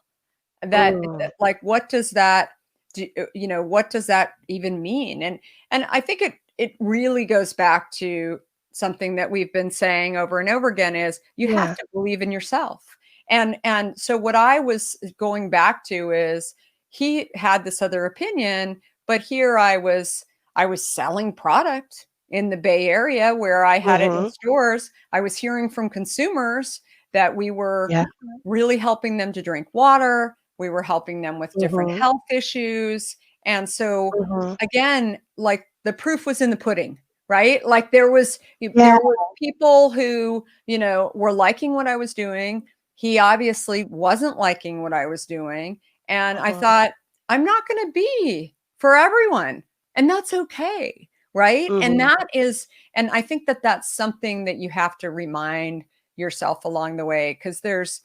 Speaker 3: Like, what does that do? What does that even mean? And I think it really goes back to something that we've been saying over and over again, is you have to believe in yourself. And so what I was going back to is, he had this other opinion, but here I was selling product in the Bay Area where I had it in stores. I was hearing from consumers that we were really helping them to drink water. We were helping them with different health issues. And so again, like, the proof was in the pudding, right? Like, there were people who, were liking what I was doing. He obviously wasn't liking what I was doing. And I thought, I'm not going to be for everyone. And that's okay. Right. And and I think that that's something that you have to remind yourself along the way, because there's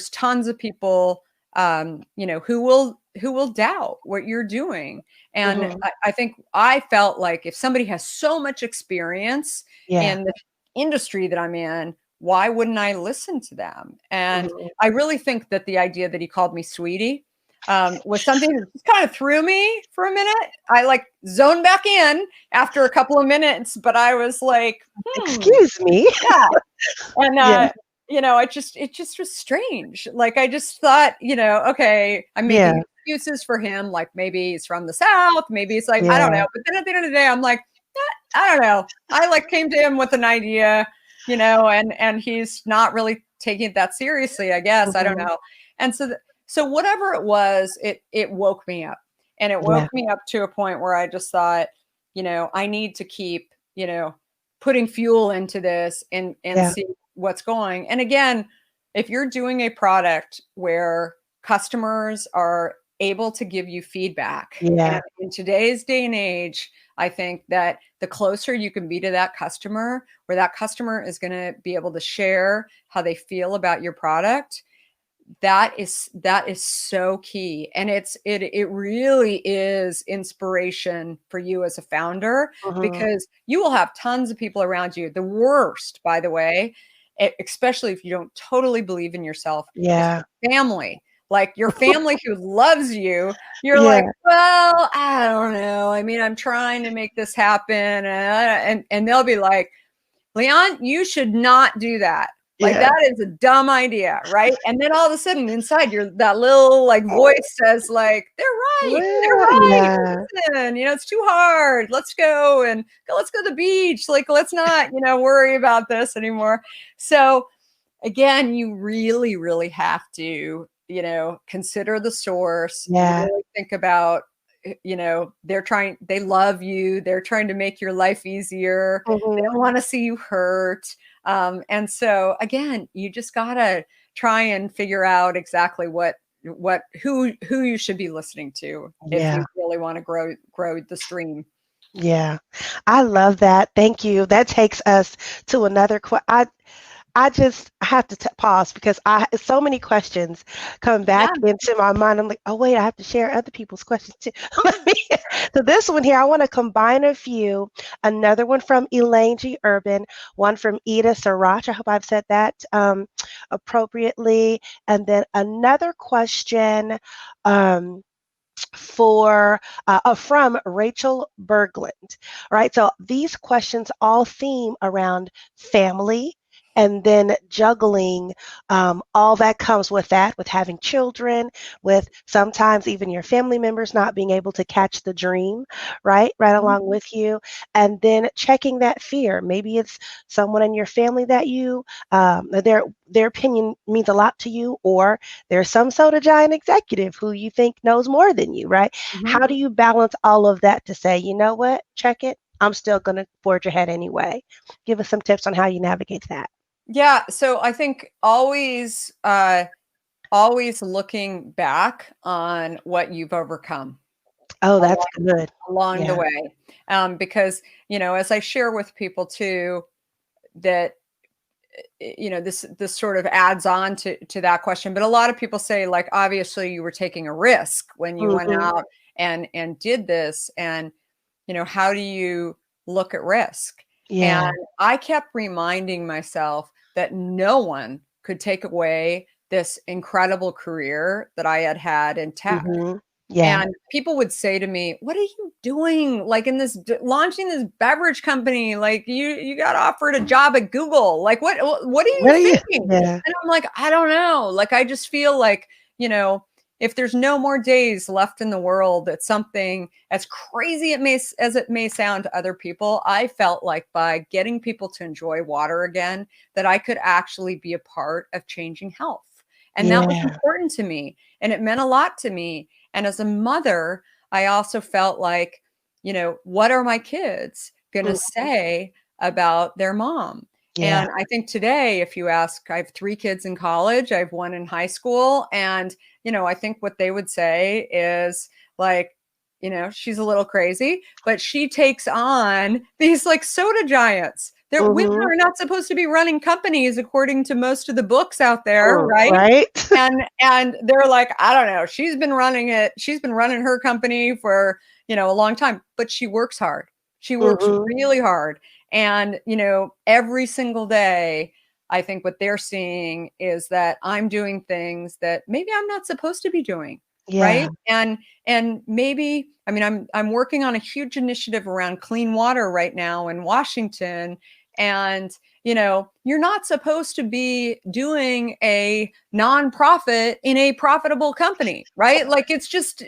Speaker 3: tons of people, who will doubt what you're doing. And I think I felt like if somebody has so much experience in the industry that I'm in, why wouldn't I listen to them? And I really think that the idea that he called me sweetie was something that just kind of threw me for a minute. I like zoned back in after a couple of minutes, but I was like,
Speaker 2: excuse me.
Speaker 3: Yeah. And, it just was strange. Like, I just thought, okay, I'm making excuses for him. Like, maybe he's from the South. Maybe it's like, I don't know. But then at the end of the day, I'm like, I don't know. I like came to him with an idea, and he's not really taking it that seriously, I guess. I don't know. And so whatever it was, it woke me up, and it woke me up to a point where I just thought, I need to keep, putting fuel into this and see what's going. And again, if you're doing a product where customers are able to give you feedback, and in today's day and age, I think that the closer you can be to that customer, where that customer is going to be able to share how they feel about your product, that is so key. And it really is inspiration for you as a founder, because you will have tons of people around you. The worst, by the way, especially if you don't totally believe in yourself, is your family. Like your family who loves you, you're like, well, I don't know. I mean, I'm trying to make this happen. And they'll be like, Leon, you should not do that. Like that is a dumb idea, right? And then all of a sudden inside that little like voice says like, they're right. Listen, it's too hard. Let's go to the beach. Like, let's not, worry about this anymore. So again, you really, really have to, consider the source. Really think about, they love you. They're trying to make your life easier. They don't want to see you hurt. And so again, you just gotta try and figure out exactly who you should be listening to if you really want to grow the stream.
Speaker 2: Yeah, I love that. Thank you. That takes us to another question. I just have to pause because so many questions come back into my mind. I'm like, oh wait, I have to share other people's questions too. So this one here, I want to combine a few. Another one from Elaine G. Urban, one from Ida Sarach. I hope I've said that appropriately. And then another question from Rachel Berglund. All right, so these questions all theme around family, and then juggling all that comes with that, with having children, with sometimes even your family members not being able to catch the dream, right along with you, and then checking that fear. Maybe it's someone in your family that their opinion means a lot to you, or there's some soda giant executive who you think knows more than you, right? How do you balance all of that to say, you know what, check it, I'm still going to forge ahead anyway? Give us some tips on how you navigate that.
Speaker 3: Yeah. So I think always looking back on what you've overcome.
Speaker 2: Oh, that's good.
Speaker 3: Along the way. Because, as I share with people too, that, this sort of adds on to that question. But a lot of people say, like, obviously you were taking a risk when you went out and did this. And, how do you look at risk? And I kept reminding myself that no one could take away this incredible career that I had in tech. And people would say to me, what are you doing? Like launching this beverage company, like you got offered a job at Google. Like, what are you thinking? And I'm like, I don't know. Like, I just feel like, if there's no more days left in the world, it's something as crazy as it may sound to other people. I felt like by getting people to enjoy water again, that I could actually be a part of changing health. And that was important to me. And it meant a lot to me. And as a mother, I also felt like, what are my kids going to say about their mom? And I think today, if you ask, I have 3 kids in college, I have 1 in high school. And, I think what they would say is like, she's a little crazy, but she takes on these like soda giants. Women are not supposed to be running companies according to most of the books out there, right?
Speaker 2: Right.
Speaker 3: And they're like, I don't know, she's been running her company for, a long time, but she works hard. She works really hard. And, every single day, I think what they're seeing is that I'm doing things that maybe I'm not supposed to be doing.
Speaker 2: Yeah.
Speaker 3: Right. And maybe, I'm working on a huge initiative around clean water right now in Washington. And, you're not supposed to be doing a nonprofit in a profitable company, right? Like it's just,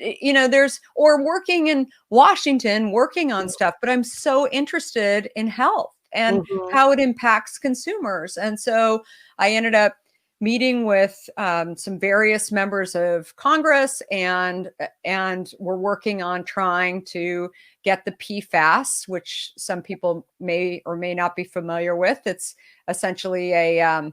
Speaker 3: or working in Washington, working on stuff, but I'm so interested in health and how it impacts consumers. And so I ended up meeting with some various members of Congress, and we're working on trying to get the PFAS, which some people may or may not be familiar with. It's essentially a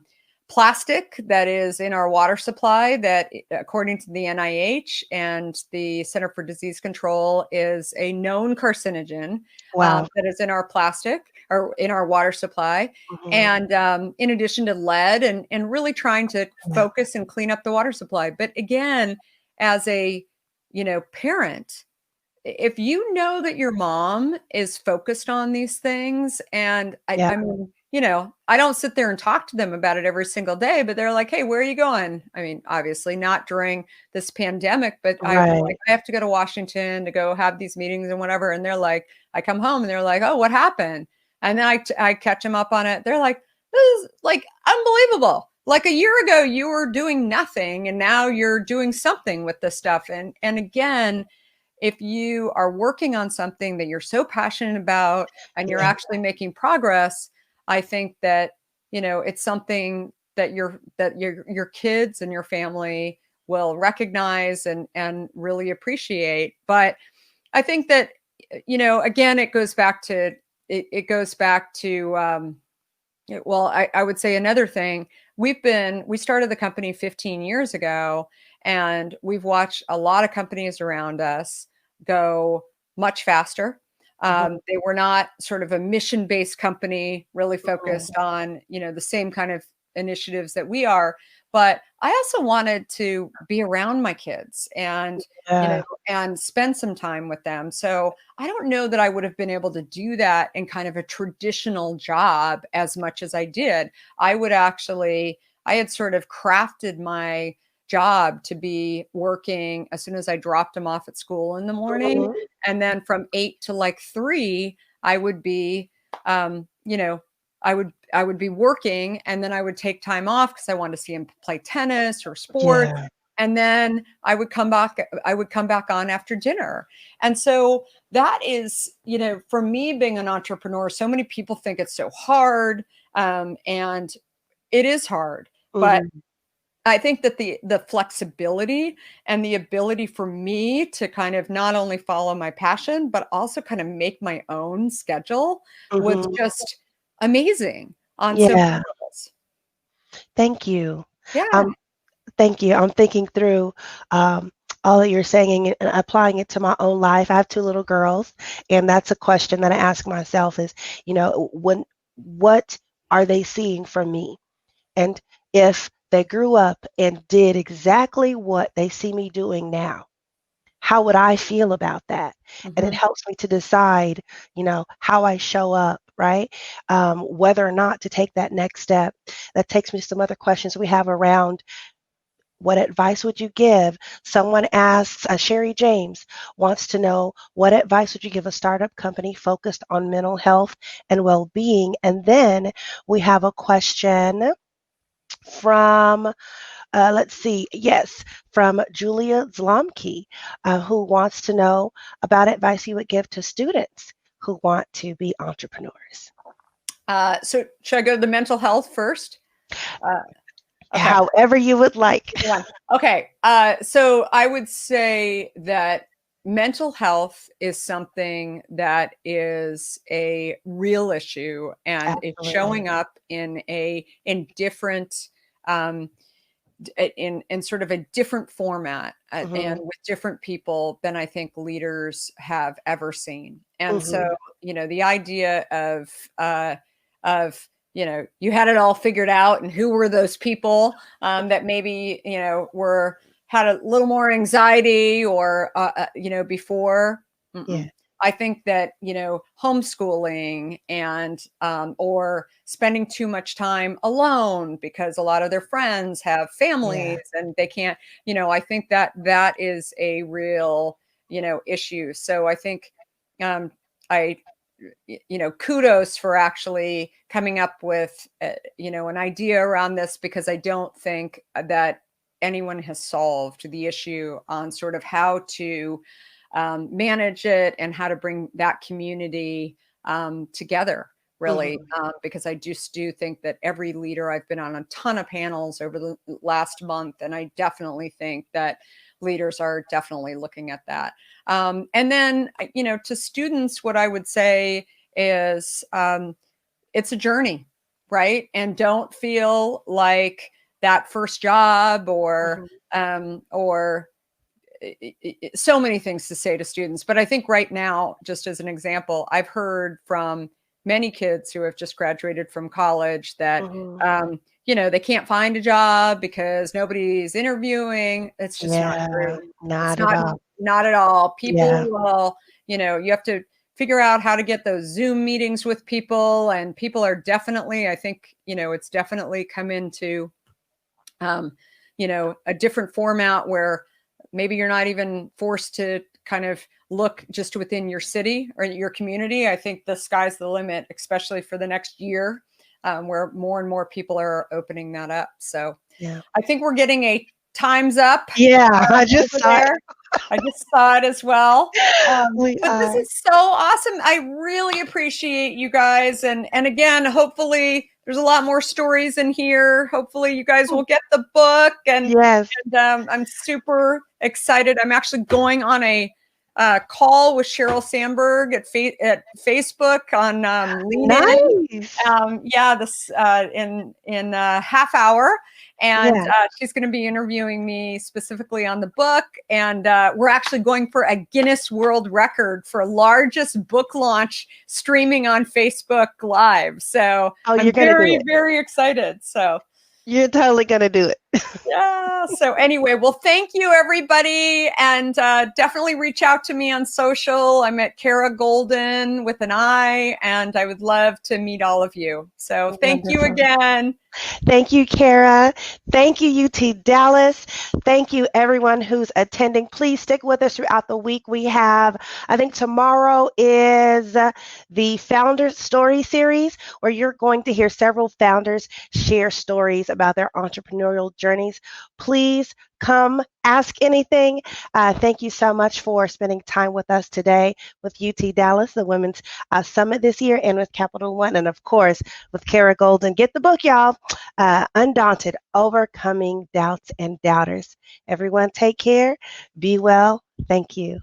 Speaker 3: plastic that is in our water supply that, according to the NIH and the Center for Disease Control, is a known carcinogen.
Speaker 2: Wow.
Speaker 3: That is in our plastic or in our water supply. And in addition to lead, and really trying to focus and clean up the water supply. But again, as a, parent, if you know that your mom is focused on these things, and I mean, I don't sit there and talk to them about it every single day, but they're like, hey, where are you going? I mean, obviously not during this pandemic, but I have to go to Washington to go have these meetings and whatever. And they're like, I come home and they're like, oh, what happened? And then I catch them up on it. They're like, this is like unbelievable. Like a year ago, you were doing nothing, and now you're doing something with this stuff. And again, if you are working on something that you're so passionate about and you're actually making progress, I think that, it's something that your kids and your family will recognize and really appreciate. But I think that, again, it goes back to, well, I would say another thing. We started the company 15 years ago, and we've watched a lot of companies around us go much faster. They were not sort of a mission-based company, really focused on, the same kind of initiatives that we are. But I also wanted to be around my kids and, and spend some time with them. So I don't know that I would have been able to do that in kind of a traditional job as much as I did. I had sort of crafted my job to be working as soon as I dropped them off at school in the morning. And then from 8 to like 3, I would be, I would be working, and then I would take time off because I wanted to see him play tennis or sport. And then I would come back on after dinner. And so that is, for me, being an entrepreneur, so many people think it's so hard. And it is hard, but I think that the flexibility and the ability for me to kind of not only follow my passion, but also kind of make my own schedule was just amazing on so many levels.
Speaker 2: Thank you.
Speaker 3: Yeah.
Speaker 2: Thank you. I'm thinking through all that you're saying and applying it to my own life. I have 2 little girls, and that's a question that I ask myself is, what are they seeing from me? And if they grew up and did exactly what they see me doing now, how would I feel about that? And it helps me to decide, how I show up, right? Whether or not to take that next step. That takes me to some other questions we have around what advice would you give? Someone asks, Sherry James wants to know, what advice would you give a startup company focused on mental health and well-being? And then we have a question from, from Julia Zlomke, who wants to know about advice you would give to students who want to be entrepreneurs.
Speaker 3: So should I go to the mental health first?
Speaker 2: Okay. However you would like.
Speaker 3: Yeah. Okay. So I would say that mental health is something that is a real issue, and it's showing up in different in sort of a different format
Speaker 2: Mm-hmm.
Speaker 3: and with different people than I think leaders have ever seen. And
Speaker 2: Mm-hmm.
Speaker 3: so, the idea of you had it all figured out, and who were those people that maybe had a little more anxiety or before.
Speaker 2: Yeah.
Speaker 3: I think that homeschooling and or spending too much time alone because a lot of their friends have families and they can't. I think that is a real issue. So I think I kudos for actually coming up with an idea around this, because I don't think that anyone has solved the issue on sort of how to manage it and how to bring that community together, really. Because I just do think that every leader, I've been on a ton of panels over the last month, and I definitely think that leaders are definitely looking at that. And then, to students, what I would say is it's a journey, right? And don't feel like that first job or so many things to say to students. But I think right now, just as an example, I've heard from many kids who have just graduated from college that, they can't find a job because nobody's interviewing. It's just not true.
Speaker 2: Not at all.
Speaker 3: Not at all. People will, you have to figure out how to get those Zoom meetings with people, and people are definitely, I think, it's definitely come into, a different format where maybe you're not even forced to kind of look just within your city or your community. I think the sky's the limit, especially for the next year, where more and more people are opening that up. So I think we're getting a time's up.
Speaker 2: Yeah, I just saw it.
Speaker 3: I just saw it as well. But this is so awesome. I really appreciate you guys. And again, hopefully there's a lot more stories in here. Hopefully you guys will get the book. And I'm super excited. I'm actually going on a call with Sheryl Sandberg at Facebook on LinkedIn. This in a half hour. And she's going to be interviewing me specifically on the book. And we're actually going for a Guinness World Record for largest book launch streaming on Facebook Live. So I'm very, very excited. So
Speaker 2: you're totally going to do it.
Speaker 3: Yeah. So anyway, well, thank you, everybody. And definitely reach out to me on social. I'm at Kara Golden with an I, and I would love to meet all of you. So thank you again.
Speaker 2: Thank you, Kara. Thank you, UT Dallas. Thank you, everyone who's attending. Please stick with us throughout the week. We have, I think tomorrow is the Founders Story Series, where you're going to hear several founders share stories about their entrepreneurial journeys. Please come, ask anything. Thank you so much for spending time with us today with UT Dallas, the Women's Summit this year, and with Capital One, and of course with Kara Golden. Get the book, y'all. Undaunted, Overcoming Doubts and Doubters. Everyone take care. Be well. Thank you.